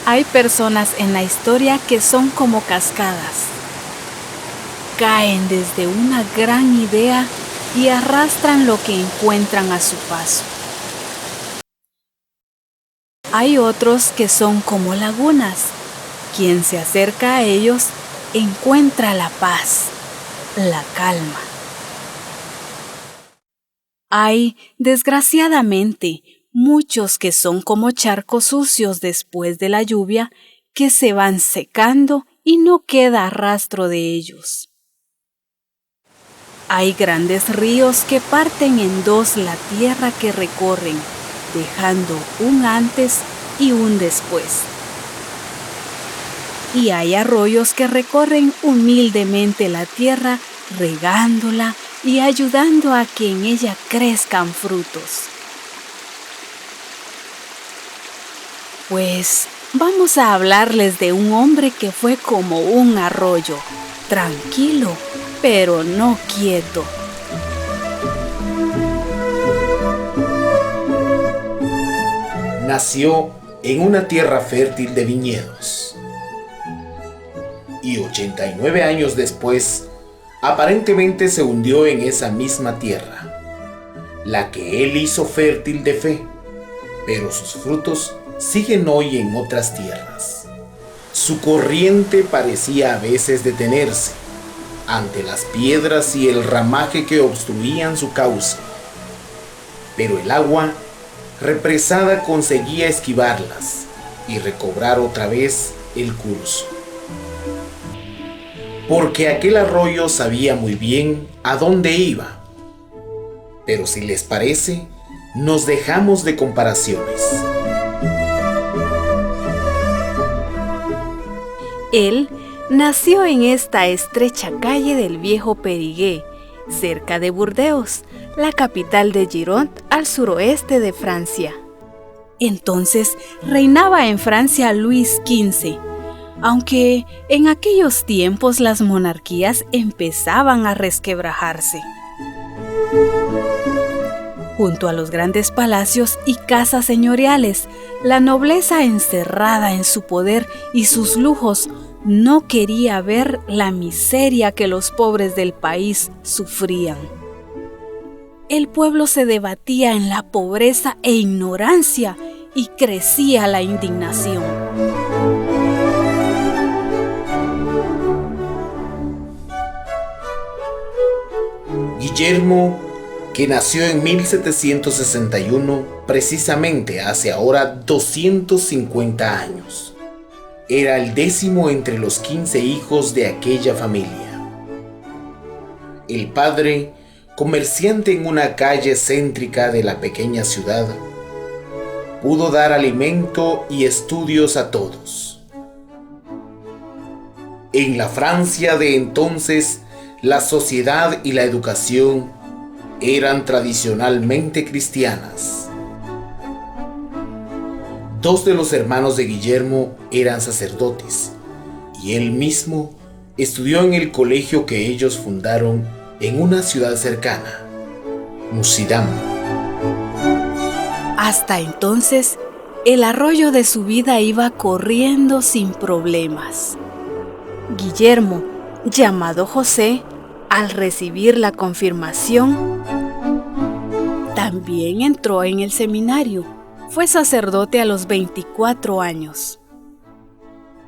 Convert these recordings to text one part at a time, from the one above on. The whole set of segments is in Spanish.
Hay personas en la historia que son como cascadas. Caen desde una gran idea y arrastran lo que encuentran a su paso. Hay otros que son como lagunas. Quien se acerca a ellos encuentra la paz, la calma. Hay, desgraciadamente, muchos que son como charcos sucios después de la lluvia que se van secando y no queda rastro de ellos. Hay grandes ríos que parten en dos la tierra que recorren, dejando un antes y un después. Y hay arroyos que recorren humildemente la tierra, regándola y ayudando a que en ella crezcan frutos. Pues vamos a hablarles de un hombre que fue como un arroyo, tranquilo, pero no quieto. Nació en una tierra fértil de viñedos. Y 89 años después, aparentemente se hundió en esa misma tierra, la que él hizo fértil de fe, pero sus frutos siguen hoy en otras tierras. Su corriente parecía a veces detenerse ante las piedras y el ramaje que obstruían su cauce, pero el agua represada conseguía esquivarlas y recobrar otra vez el curso. Porque aquel arroyo sabía muy bien a dónde iba. Pero si les parece, nos dejamos de comparaciones. Él nació en esta estrecha calle del viejo Périgueux, cerca de Burdeos, la capital de Gironde, al suroeste de Francia. Entonces reinaba en Francia Luis XV, aunque en aquellos tiempos las monarquías empezaban a resquebrajarse. Junto a los grandes palacios y casas señoriales, la nobleza encerrada en su poder y sus lujos no quería ver la miseria que los pobres del país sufrían. El pueblo se debatía en la pobreza e ignorancia y crecía la indignación. Guillermo, que nació en 1761, precisamente hace ahora 250 años, era el 10º entre los 15 hijos de aquella familia. El padre, comerciante en una calle céntrica de la pequeña ciudad, pudo dar alimento y estudios a todos. En la Francia de entonces, la sociedad y la educación eran tradicionalmente cristianas. Dos de los hermanos de Guillermo eran sacerdotes, y él mismo estudió en el colegio que ellos fundaron en una ciudad cercana, Musidam. Hasta entonces, el arroyo de su vida iba corriendo sin problemas. Guillermo, llamado José, al recibir la confirmación, también entró en el seminario. Fue sacerdote a los 24 años.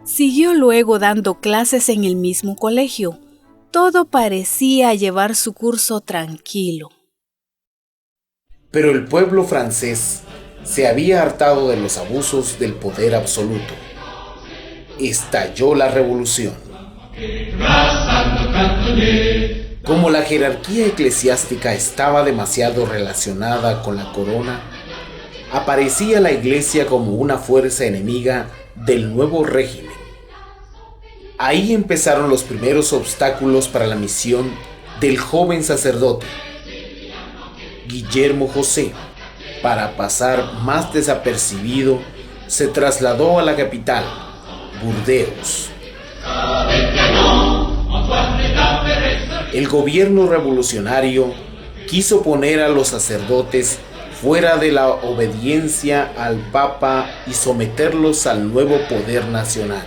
Siguió luego dando clases en el mismo colegio. Todo parecía llevar su curso tranquilo. Pero el pueblo francés se había hartado de los abusos del poder absoluto. Estalló la revolución. Como la jerarquía eclesiástica estaba demasiado relacionada con la corona, aparecía la iglesia como una fuerza enemiga del nuevo régimen. Ahí empezaron los primeros obstáculos para la misión del joven sacerdote, Guillermo José. Para pasar más desapercibido, se trasladó a la capital, Burdeos. El gobierno revolucionario quiso poner a los sacerdotes fuera de la obediencia al Papa y someterlos al nuevo poder nacional.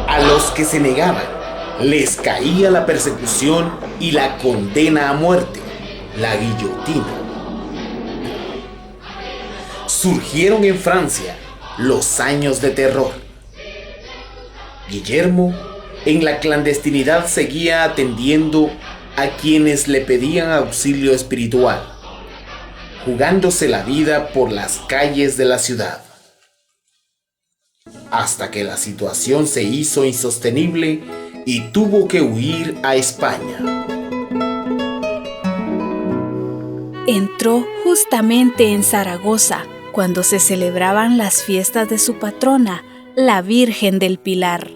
A los que se negaban les caía la persecución y la condena a muerte, la guillotina. Surgieron en Francia los años de terror. Guillermo, en la clandestinidad, seguía atendiendo a quienes le pedían auxilio espiritual, jugándose la vida por las calles de la ciudad, hasta que la situación se hizo insostenible y tuvo que huir a España. Entró justamente en Zaragoza, cuando se celebraban las fiestas de su patrona, la Virgen del Pilar.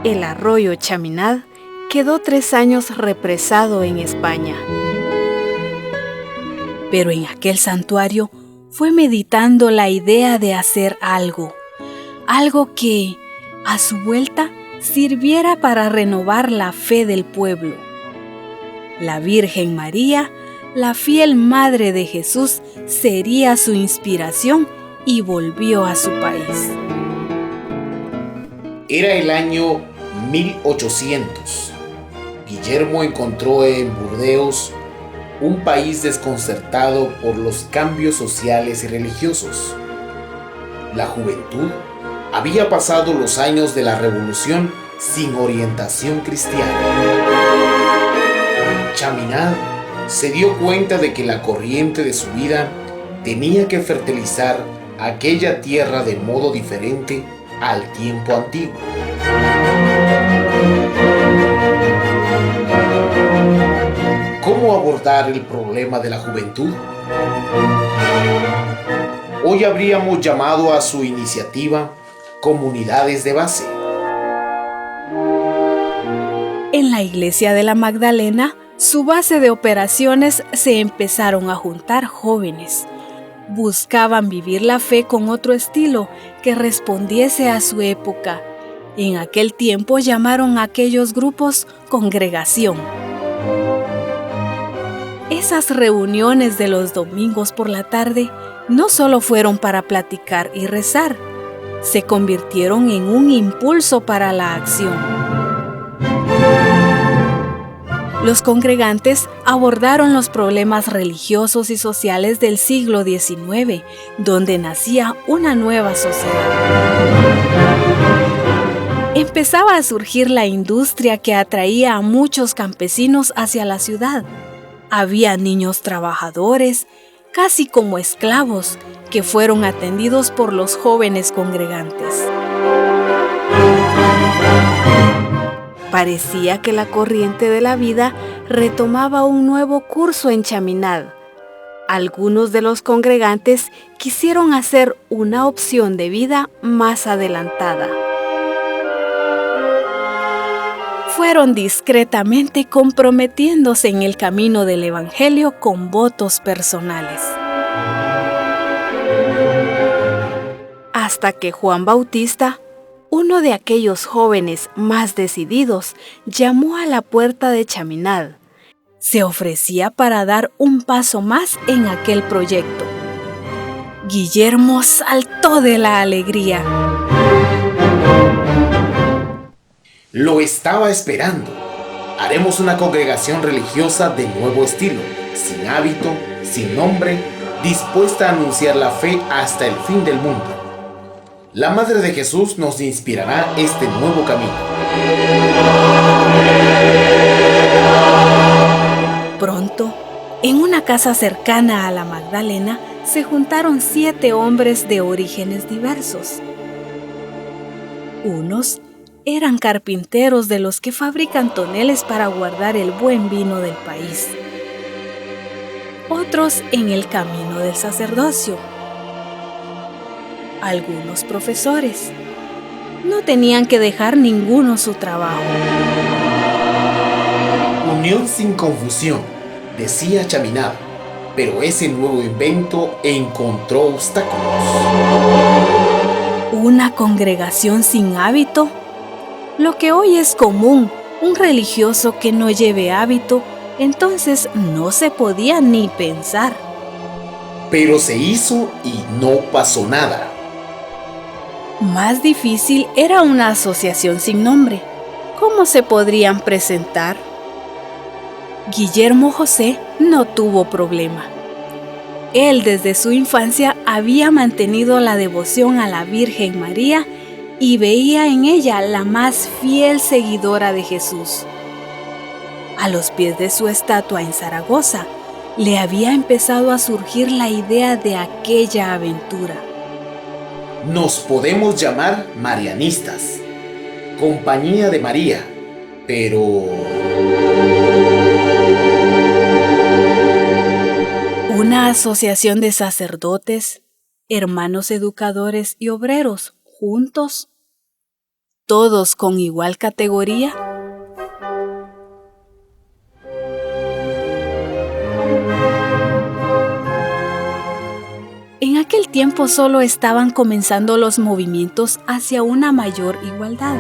El arroyo Chaminade quedó 3 años represado en España. Pero en aquel santuario fue meditando la idea de hacer algo que, a su vuelta, sirviera para renovar la fe del pueblo. La Virgen María, la fiel madre de Jesús, sería su inspiración y volvió a su país. Era el año 1800. Guillermo encontró en Burdeos un país desconcertado por los cambios sociales y religiosos. La juventud había pasado los años de la revolución sin orientación cristiana. Chaminade se dio cuenta de que la corriente de su vida tenía que fertilizar aquella tierra de modo diferente al tiempo antiguo. ¿Cómo abordar el problema de la juventud? Hoy habríamos llamado a su iniciativa comunidades de base. En la iglesia de la Magdalena, su base de operaciones, se empezaron a juntar jóvenes. Buscaban vivir la fe con otro estilo que respondiese a su época. En aquel tiempo llamaron a aquellos grupos congregación. Esas reuniones de los domingos por la tarde no solo fueron para platicar y rezar, se convirtieron en un impulso para la acción. Los congregantes abordaron los problemas religiosos y sociales del siglo XIX, donde nacía una nueva sociedad. Empezaba a surgir la industria que atraía a muchos campesinos hacia la ciudad. Había niños trabajadores, casi como esclavos, que fueron atendidos por los jóvenes congregantes. Parecía que la corriente de la vida retomaba un nuevo curso en Chaminade. Algunos de los congregantes quisieron hacer una opción de vida más adelantada. Fueron discretamente comprometiéndose en el camino del Evangelio con votos personales. Hasta que Juan Bautista, uno de aquellos jóvenes más decididos, llamó a la puerta de Chaminade. Se ofrecía para dar un paso más en aquel proyecto. Guillermo saltó de la alegría. Lo estaba esperando. Haremos una congregación religiosa de nuevo estilo, sin hábito, sin nombre, dispuesta a anunciar la fe hasta el fin del mundo. La Madre de Jesús nos inspirará este nuevo camino. Pronto, en una casa cercana a la Magdalena, se juntaron 7 hombres de orígenes diversos. Unos eran carpinteros de los que fabrican toneles para guardar el buen vino del país. Otros en el camino del sacerdocio. Algunos profesores. No tenían que dejar ninguno su trabajo. Unión sin confusión, decía Chaminade, pero ese nuevo invento encontró obstáculos. ¿Una congregación sin hábito? Lo que hoy es común, un religioso que no lleve hábito, entonces no se podía ni pensar. Pero se hizo y no pasó nada. Más difícil era una asociación sin nombre. ¿Cómo se podrían presentar? Guillermo José no tuvo problema. Él desde su infancia había mantenido la devoción a la Virgen María y veía en ella la más fiel seguidora de Jesús. A los pies de su estatua en Zaragoza, le había empezado a surgir la idea de aquella aventura. Nos podemos llamar marianistas, Compañía de María, pero... Una asociación de sacerdotes, hermanos educadores y obreros, juntos, todos con igual categoría. En aquel tiempo solo estaban comenzando los movimientos hacia una mayor igualdad.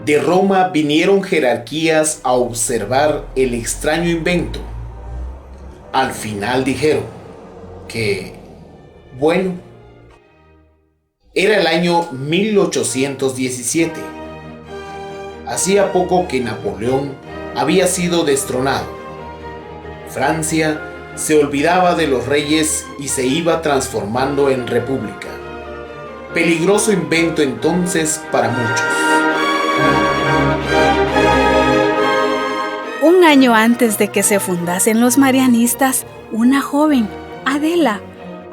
De Roma vinieron jerarquías a observar el extraño invento. Al final dijeron que, bueno, era el año 1817. Hacía poco que Napoleón había sido destronado. Francia se olvidaba de los reyes y se iba transformando en república. Peligroso invento entonces para muchos. Un año antes de que se fundasen los marianistas, una joven, Adela,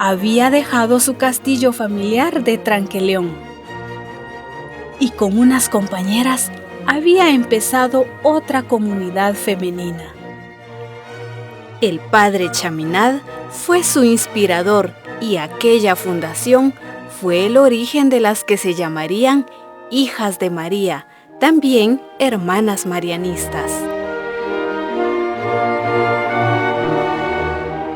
había dejado su castillo familiar de Tranqueleón y con unas compañeras había empezado otra comunidad femenina. El padre Chaminade fue su inspirador y aquella fundación fue el origen de las que se llamarían Hijas de María, también hermanas marianistas.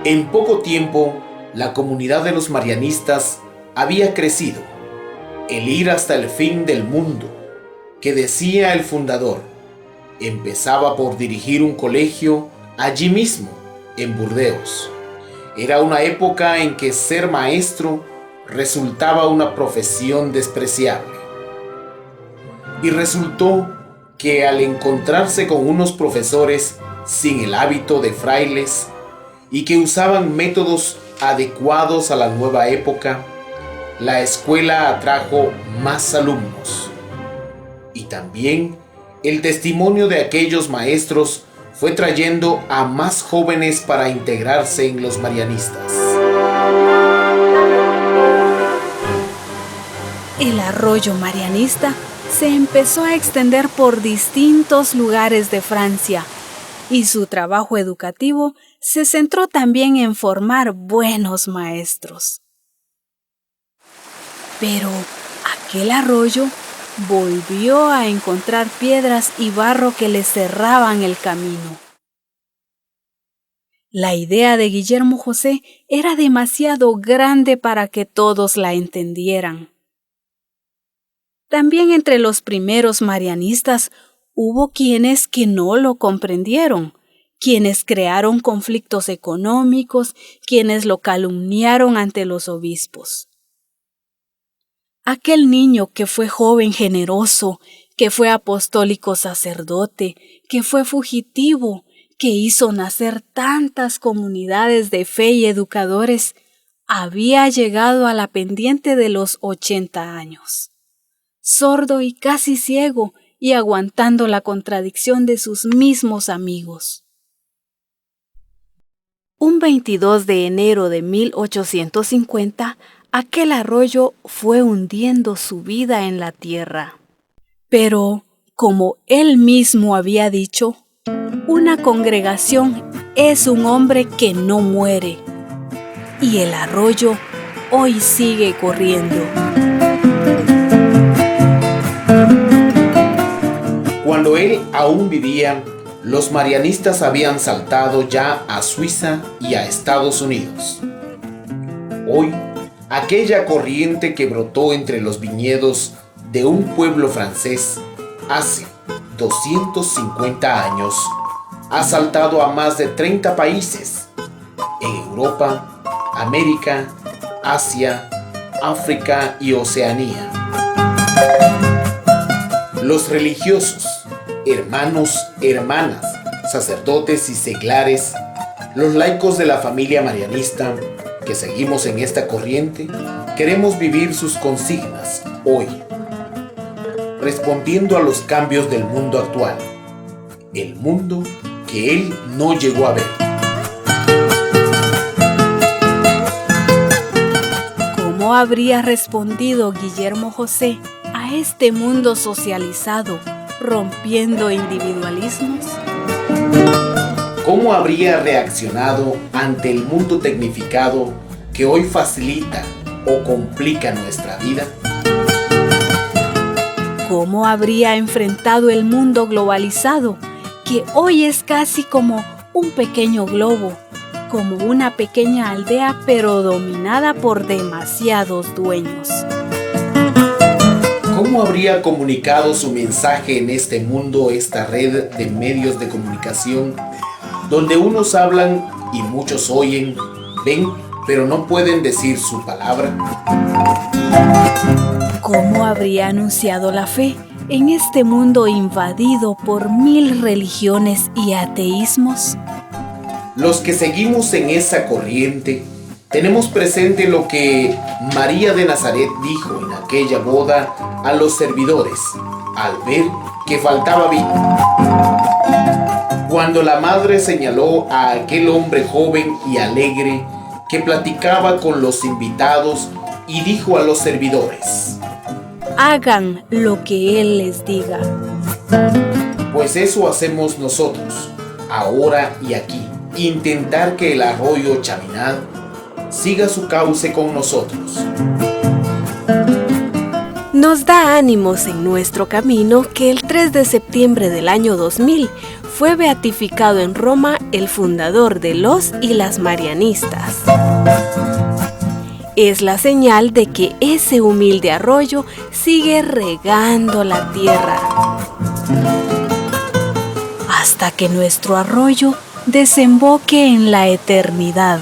En poco tiempo, la comunidad de los marianistas había crecido. El ir hasta el fin del mundo, que decía el fundador, empezaba por dirigir un colegio allí mismo, en Burdeos. Era una época en que ser maestro resultaba una profesión despreciable. Y resultó que al encontrarse con unos profesores sin el hábito de frailes y que usaban métodos adecuados a la nueva época, la escuela atrajo más alumnos. Y también el testimonio de aquellos maestros fue trayendo a más jóvenes para integrarse en los marianistas. El arroyo marianista se empezó a extender por distintos lugares de Francia y su trabajo educativo se centró también en formar buenos maestros. Pero aquel arroyo volvió a encontrar piedras y barro que le cerraban el camino. La idea de Guillermo José era demasiado grande para que todos la entendieran. También entre los primeros marianistas hubo quienes que no lo comprendieron, quienes crearon conflictos económicos, quienes lo calumniaron ante los obispos. Aquel niño que fue joven generoso, que fue apostólico sacerdote, que fue fugitivo, que hizo nacer tantas comunidades de fe y educadores, había llegado a la pendiente de los 80 años. Sordo y casi ciego, y aguantando la contradicción de sus mismos amigos. Un 22 de enero de 1850, aquel arroyo fue hundiendo su vida en la tierra. Pero, como él mismo había dicho, una congregación es un hombre que no muere, y el arroyo hoy sigue corriendo. Cuando él aún vivía, los marianistas habían saltado ya a Suiza y a Estados Unidos. Hoy, aquella corriente que brotó entre los viñedos de un pueblo francés hace 250 años ha saltado a más de 30 países en Europa, América, Asia, África y Oceanía. Los religiosos, hermanos, hermanas, sacerdotes y seglares, los laicos de la familia marianista que seguimos en esta corriente, queremos vivir sus consignas hoy, respondiendo a los cambios del mundo actual, el mundo que él no llegó a ver. ¿Cómo habría respondido Guillermo José a este mundo socializado, rompiendo individualismos? ¿Cómo habría reaccionado ante el mundo tecnificado que hoy facilita o complica nuestra vida? ¿Cómo habría enfrentado el mundo globalizado, que hoy es casi como un pequeño globo, como una pequeña aldea, pero dominada por demasiados dueños? ¿Cómo habría comunicado su mensaje en este mundo, esta red de medios de comunicación, donde unos hablan y muchos oyen, ven, pero no pueden decir su palabra? ¿Cómo habría anunciado la fe en este mundo invadido por 1000 religiones y ateísmos? Los que seguimos en esa corriente tenemos presente lo que María de Nazaret dijo en aquella boda a los servidores al ver que faltaba vino. Cuando la madre señaló a aquel hombre joven y alegre que platicaba con los invitados y dijo a los servidores: hagan lo que Él les diga. Pues eso hacemos nosotros, ahora y aquí. Intentar que el arroyo Chaminade siga su cauce con nosotros. Nos da ánimos en nuestro camino que el 3 de septiembre del año 2000 fue beatificado en Roma el fundador de los y las marianistas. Es la señal de que ese humilde arroyo sigue regando la tierra, hasta que nuestro arroyo desemboque en la eternidad.